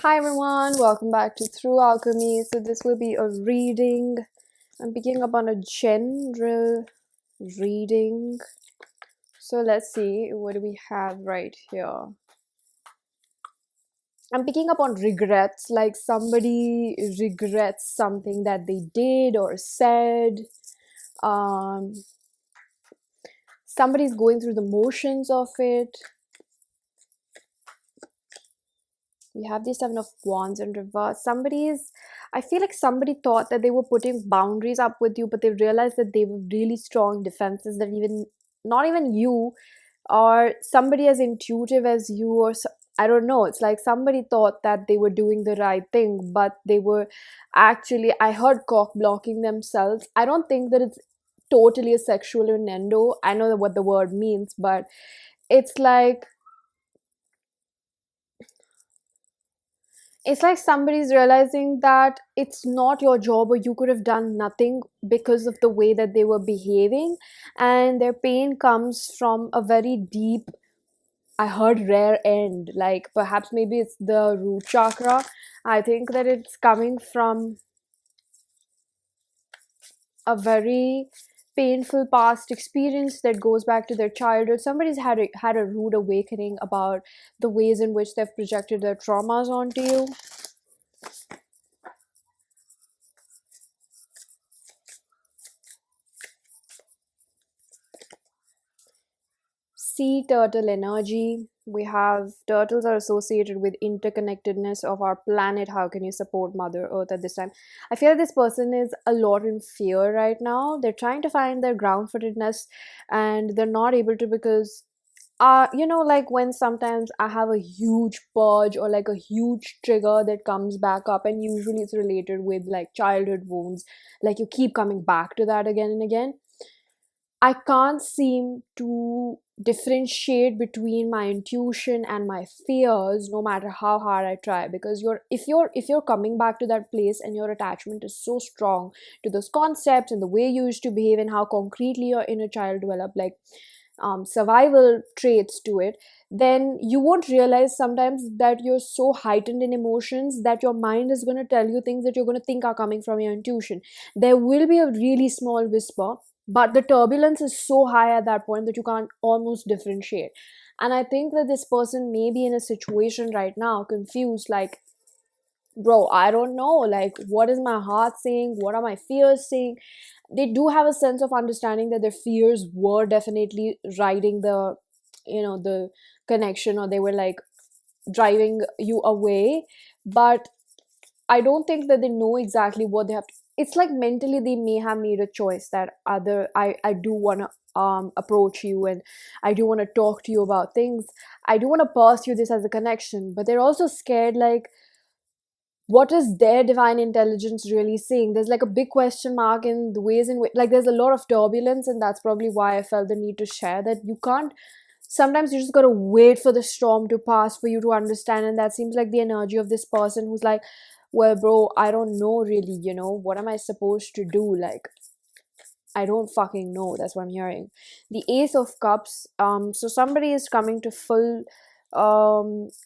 Hi everyone, welcome back to Through Alchemy. So this will be a reading. I'm picking up on a general reading. So let's see, what do we have right here? I'm picking up on regrets, like somebody regrets something that they did or said. Um, Somebody's going through the motions of it. We have the Seven of Wands in reverse. I feel like somebody thought that they were putting boundaries up with you, but they realized that they were really strong defenses that not even you, or somebody as intuitive as you, I don't know. It's like somebody thought that they were doing the right thing, but they were actually, I heard, cock blocking themselves. I don't think that it's totally a sexual innuendo. I know what the word means, but it's like somebody's realizing that it's not your job, or you could have done nothing because of the way that they were behaving, and their pain comes from a very deep, I heard, rare end. Like perhaps maybe it's the root chakra. I think that it's coming from a very painful past experience that goes back to their childhood. Somebody's had a rude awakening about the ways in which they've projected their traumas onto you. Sea turtle energy. We have turtles are associated with interconnectedness of our planet. How can you support Mother Earth at this time? I feel this person is a lot in fear right now. They're trying to find their ground footedness, and they're not able to because like when sometimes I have a huge purge or like a huge trigger that comes back up, and usually it's related with like childhood wounds, like you keep coming back to that again and again. I can't seem to differentiate between my intuition and my fears, no matter how hard I try, because if you're coming back to that place and your attachment is so strong to those concepts and the way you used to behave and how concretely your inner child developed, like survival traits to it, then you won't realize sometimes that you're so heightened in emotions that your mind is going to tell you things that you're going to think are coming from your intuition. There will be a really small whisper, but the turbulence is so high at that point that you can't almost differentiate. And I think that this person may be in a situation right now confused, like, bro, I don't know, like, what is my heart saying, what are my fears saying? They do have a sense of understanding that their fears were definitely riding the connection, or they were like driving you away. But I don't think that they know exactly what they have to. It's like mentally they may have made a choice that I do want to approach you, and I do want to talk to you about things. I do want to pursue this as a connection, but they're also scared, like, what is their divine intelligence really saying? There's like a big question mark in the ways in which, like, there's a lot of turbulence, and that's probably why I felt the need to share that you can't. Sometimes you just gotta wait for the storm to pass for you to understand, and that seems like the energy of this person who's like, well, bro, I don't know really, what am I supposed to do? Like, I don't fucking know. That's what I'm hearing. The Ace of Cups. So somebody is coming to full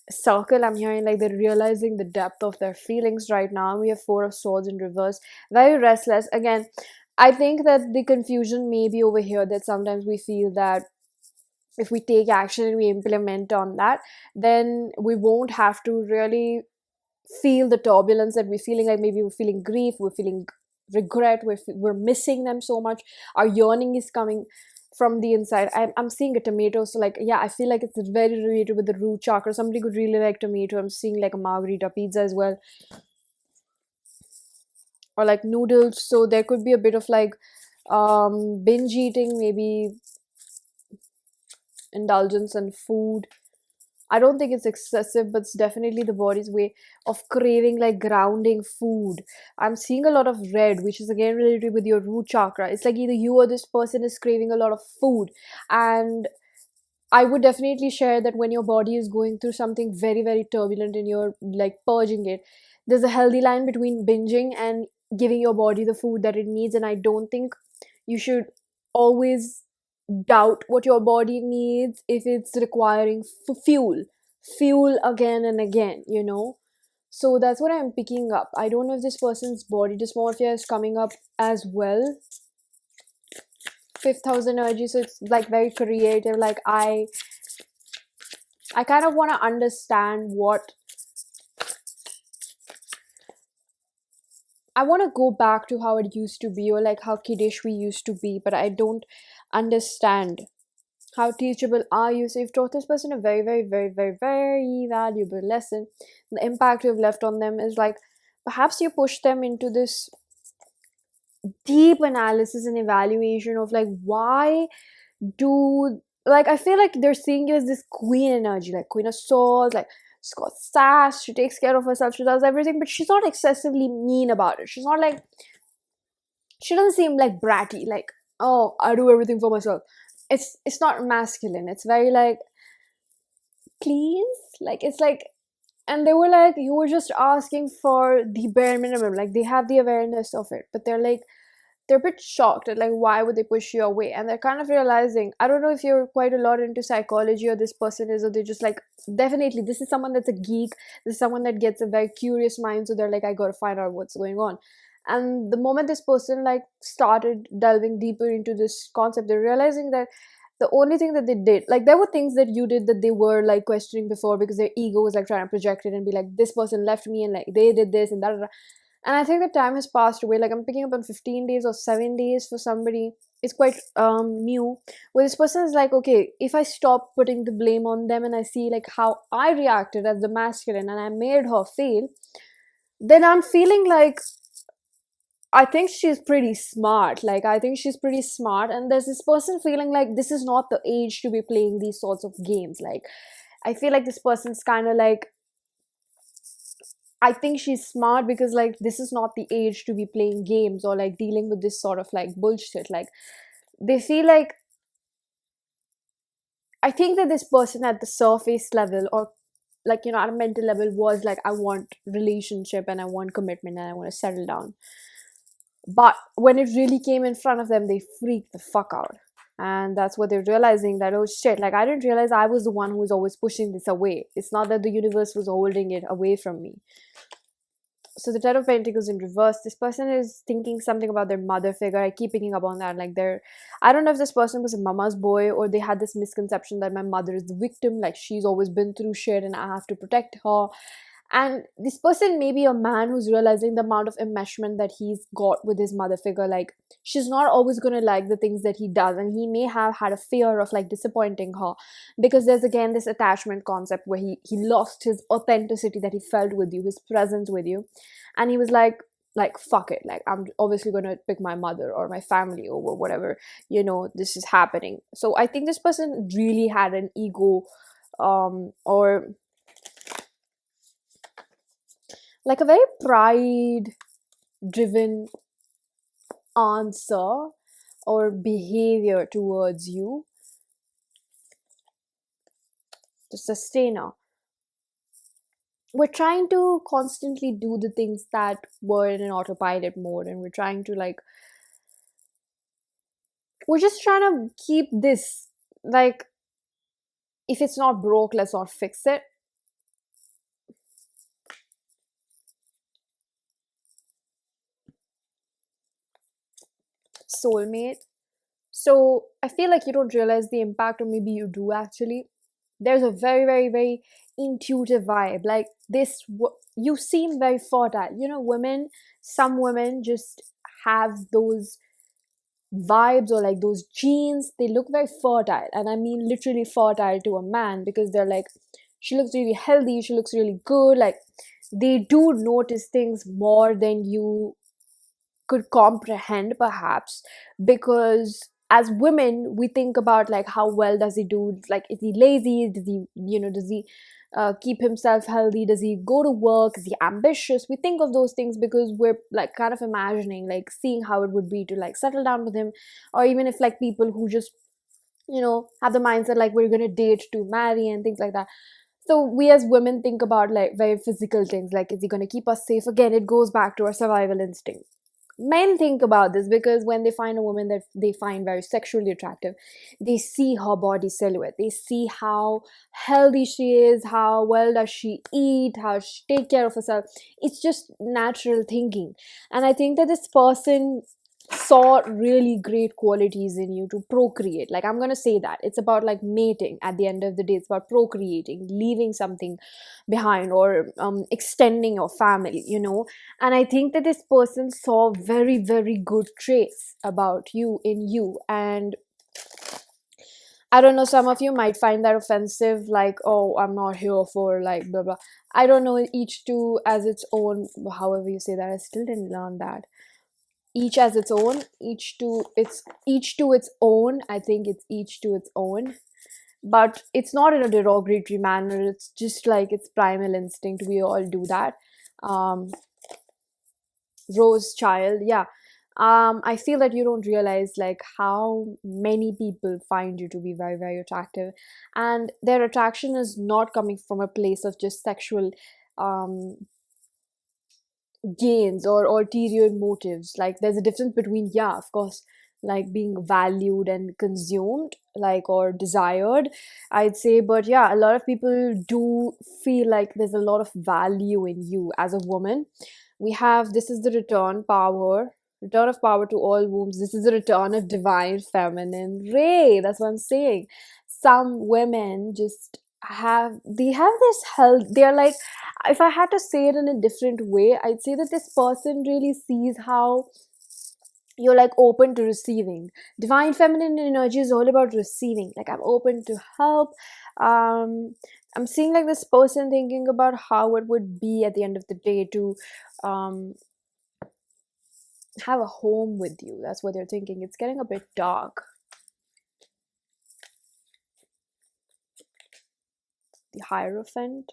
circle. I'm hearing like they're realizing the depth of their feelings right now. We have Four of Swords in reverse. Very restless. Again, I think that the confusion may be over here, that sometimes we feel that if we take action and we implement on that, then we won't have to really feel the turbulence that we're feeling. Like maybe we're feeling grief, we're feeling regret, we're missing them so much. Our yearning is coming from the inside. I'm seeing a tomato, so like, yeah, I feel like it's very related with the root chakra. Somebody could really like tomato. I'm seeing like a margarita pizza as well, or like noodles. So there could be a bit of like binge eating, maybe indulgence in food. I don't think it's excessive, but it's definitely the body's way of craving like grounding food. I'm seeing a lot of red, which is again related with your root chakra. It's like either you or this person is craving a lot of food. And I would definitely share that when your body is going through something very, very turbulent and you're like purging it, there's a healthy line between binging and giving your body the food that it needs. And I don't think you should always doubt what your body needs if it's requiring fuel again and again. So that's what I'm picking up. I don't know if this person's body dysmorphia is coming up as well. Fifth house energy, so it's like very creative. Like I kind of want to understand what I want to go back to how it used to be, or like how kiddish we used to be, but I don't understand how teachable are you. So you've taught this person a very, very, very, very, very valuable lesson. The impact you've left on them is like perhaps you push them into this deep analysis and evaluation of like why do like I feel like they're seeing you as this queen energy, like queen of swords, like she's got sass, she takes care of herself, she does everything, but she's not excessively mean about it. She's not like, she doesn't seem like bratty, like, oh, I do everything for myself. It's not masculine. It's very like, please, like it's like, and they were like, you were just asking for the bare minimum. Like they have the awareness of it, but they're a bit shocked at like why would they push you away, and they're kind of realizing, I don't know if you're quite a lot into psychology or this person is, or they're just like, definitely this is someone that's a geek, this is someone that gets a very curious mind, so they're like, I gotta find out what's going on. And the moment this person like started delving deeper into this concept, they're realizing that the only thing that they did, like there were things that you did that they were like questioning before because their ego was like trying to project it and be like, this person left me and like they did this and that. And I think the time has passed away. Like I'm picking up on 15 days or 7 days for somebody. It's quite new. Where this person is like, okay, if I stop putting the blame on them and I see like how I reacted as the masculine and I made her feel, then I'm feeling like I think she's pretty smart. Like I think she's pretty smart. And there's this person feeling like this is not the age to be playing these sorts of games. Like I feel like this person's kind of like, I think she's smart because like this is not the age to be playing games or like dealing with this sort of like bullshit. Like they feel like, I think that this person at the surface level or like at a mental level was like, I want relationship and I want commitment and I want to settle down. But when it really came in front of them, they freaked the fuck out. And that's what they're realizing, that, oh shit, like I didn't realize I was the one who was always pushing this away. It's not that the universe was holding it away from me. So the Ten of Pentacles in reverse, this person is thinking something about their mother figure. I keep picking up on that. Like I don't know if this person was a mama's boy or they had this misconception that my mother is the victim, like she's always been through shit and I have to protect her. And this person may be a man who's realizing the amount of enmeshment that he's got with his mother figure. Like she's not always going to like the things that he does, and he may have had a fear of like disappointing her, because there's again this attachment concept where he lost his authenticity that he felt with you, his presence with you, and he was like fuck it, like I'm obviously going to pick my mother or my family over whatever this is happening. So I think this person really had an ego, or like a very pride driven answer or behavior towards you, the sustainer. We're trying to constantly do the things that were in an autopilot mode, and we're trying to like, we're just trying to keep this, like, if it's not broke, let's not fix it. Soulmate. So I feel like you don't realize the impact, or maybe you do actually. There's a very, very, very intuitive vibe. Like this, you seem very fertile. Women, some women just have those vibes or like those genes. They look very fertile. And I mean literally fertile to a man, because they're like, she looks really healthy, she looks really good. Like they do notice things more than you could comprehend perhaps, because as women we think about like how well does he do, like is he lazy, does he keep himself healthy, does he go to work, is he ambitious. We think of those things because we're like kind of imagining, like seeing how it would be to like settle down with him, or even if like people who just have the mindset like we're gonna date to marry and things like that. So we as women think about like very physical things, like is he gonna keep us safe. Again, it goes back to our survival instinct. Men think about this because when they find a woman that they find very sexually attractive, they see her body silhouette, they see how healthy she is, how well does she eat, how she take care of herself. It's just natural thinking. And I think that this person saw really great qualities in you to procreate. Like, I'm going to say that it's about like mating. At the end of the day, it's about procreating, leaving something behind, or extending your family, you know. And I think that this person saw very, very good traits about you in you. And I don't know, some of you might find that offensive, like, oh, I'm not here for like blah blah. I don't know, each to as its own, however you say that. I still didn't learn that. Each as its own, each to its own. I think it's each to its own. But it's not in a derogatory manner. It's just like it's primal instinct. We all do that. Um, Rose child, yeah. I feel that you don't realize like how many people find you to be very, very attractive, and their attraction is not coming from a place of just sexual um gains or ulterior motives. Like, there's a difference between, yeah, of course, like being valued and consumed, like, or desired, I'd say. But yeah, a lot of people do feel like there's a lot of value in you as a woman. We have, this is the return of power to all wombs. This is the return of divine feminine ray. That's what I'm saying. Some women just have this health. They're like, if I had to say it in a different way, I'd say that this person really sees how you're like open to receiving. Divine feminine energy is all about receiving. Like, I'm open to help. um I'm seeing like this person thinking about how it would be at the end of the day to um have a home with you. That's what they're thinking. It's getting a bit dark. The Hierophant.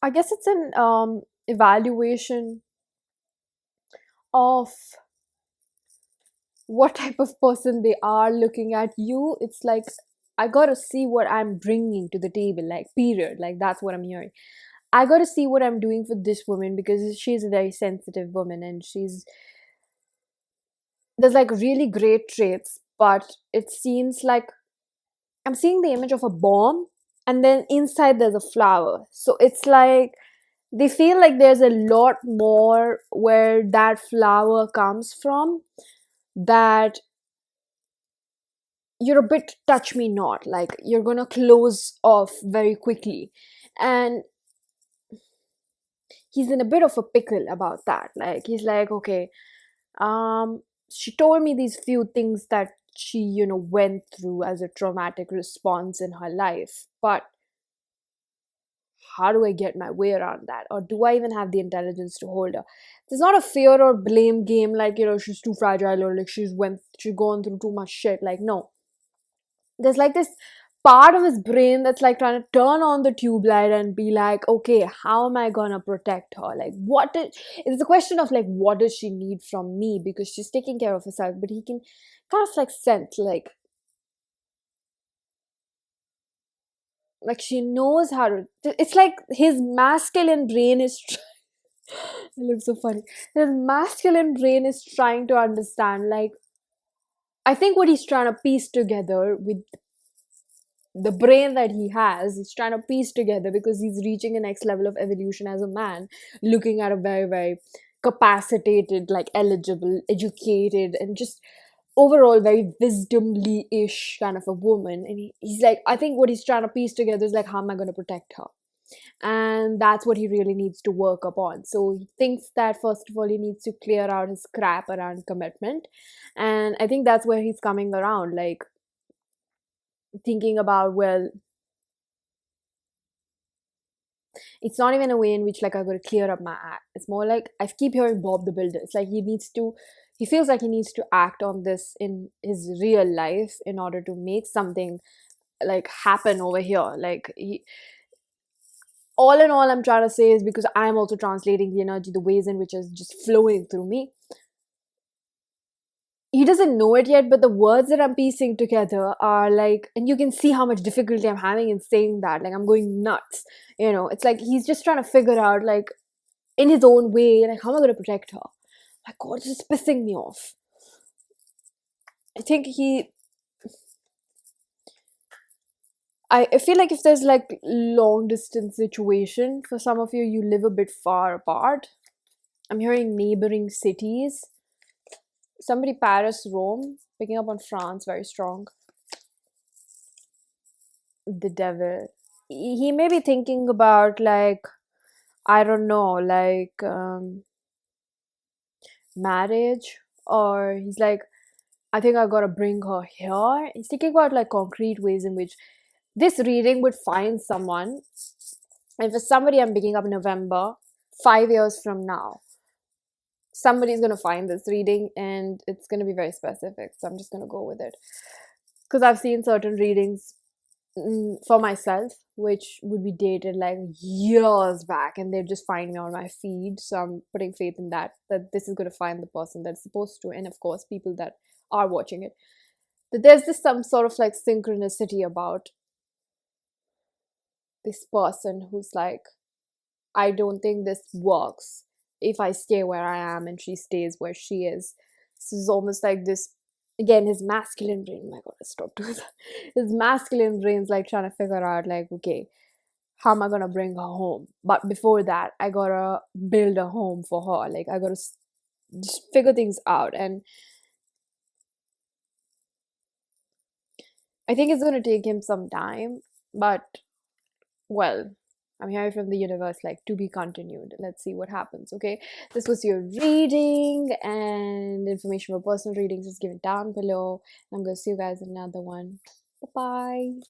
I guess it's an evaluation of what type of person they are looking at you. It's like, I gotta see what I'm bringing to the table, like, period. Like, that's what I'm hearing. I gotta see what I'm doing for this woman because she's a very sensitive woman, and there's like really great traits, but it seems like I'm seeing the image of a bomb, and then inside there's a flower. So it's like they feel like there's a lot more where that flower comes from, that you're a bit touch me not, like you're gonna close off very quickly. And he's in a bit of a pickle about that. Like, he's like, okay, she told me these few things that she, went through as a traumatic response in her life, but how do I get my way around that? Or do I even have the intelligence to hold her? There's not a fear or blame game, like, she's too fragile, or like she's gone through too much shit. Like, no, there's like this part of his brain that's like trying to turn on the tube light and be like, okay, how am I gonna protect her? Like, it's a question of like, what does she need from me? Because she's taking care of herself, but he can kind of like sense like she knows how to. It's like his masculine brain is it looks so funny. His masculine brain is trying to understand, like, I think what he's trying to piece together with the brain that he has, he's trying to piece together because he's reaching a next level of evolution as a man, looking at a very, very capacitated, like eligible, educated, and just overall very wisdomly ish kind of a woman. And he's like, I think what he's trying to piece together is like, how am I going to protect her? And that's what he really needs to work upon. So he thinks that first of all he needs to clear out his crap around commitment, and I think that's where he's coming around, like thinking about, well, it's not even a way in which like I gotta clear up my act. It's more like I keep hearing Bob the Builder. It's like he feels like he needs to act on this in his real life in order to make something like happen over here. Like, all in all, I'm trying to say is, because I'm also translating the energy, the ways in which is just flowing through me. he doesn't know it yet, but the words that I'm piecing together are like, and you can see how much difficulty I'm having in saying that. Like, I'm going nuts. It's like he's just trying to figure out, like, in his own way, like, how am I going to protect her? My God, it's just pissing me off. I think I feel like if there's like long distance situation, for some of you, you live a bit far apart. I'm hearing neighboring cities. Somebody Paris, Rome, picking up on France, very strong. The devil. He may be thinking about, like, I don't know, like, marriage, or he's like, I think I gotta bring her here. He's thinking about like concrete ways in which this reading would find someone. And for somebody I'm picking up in November, 5 years from now, somebody's gonna find this reading and it's gonna be very specific. So I'm just gonna go with it. Because I've seen certain readings for myself, which would be dated like years back, and they'd just find me on my feed. So I'm putting faith in that this is going to find the person that's supposed to, and of course, people that are watching it. That there's just some sort of like synchronicity about this person who's like, I don't think this works if I stay where I am and she stays where she is. So it's almost like this, again, his masculine brain. Oh my God, stop doing that. His masculine brain's like trying to figure out, like, okay, how am I gonna bring her home? But before that, I gotta build a home for her. Like, I gotta just figure things out. And I think it's gonna take him some time, but well, I'm hearing from the universe, like, to be continued. Let's see what happens, okay? This was your reading, and information for personal readings is given down below. I'm going to see you guys in another one. Bye-bye.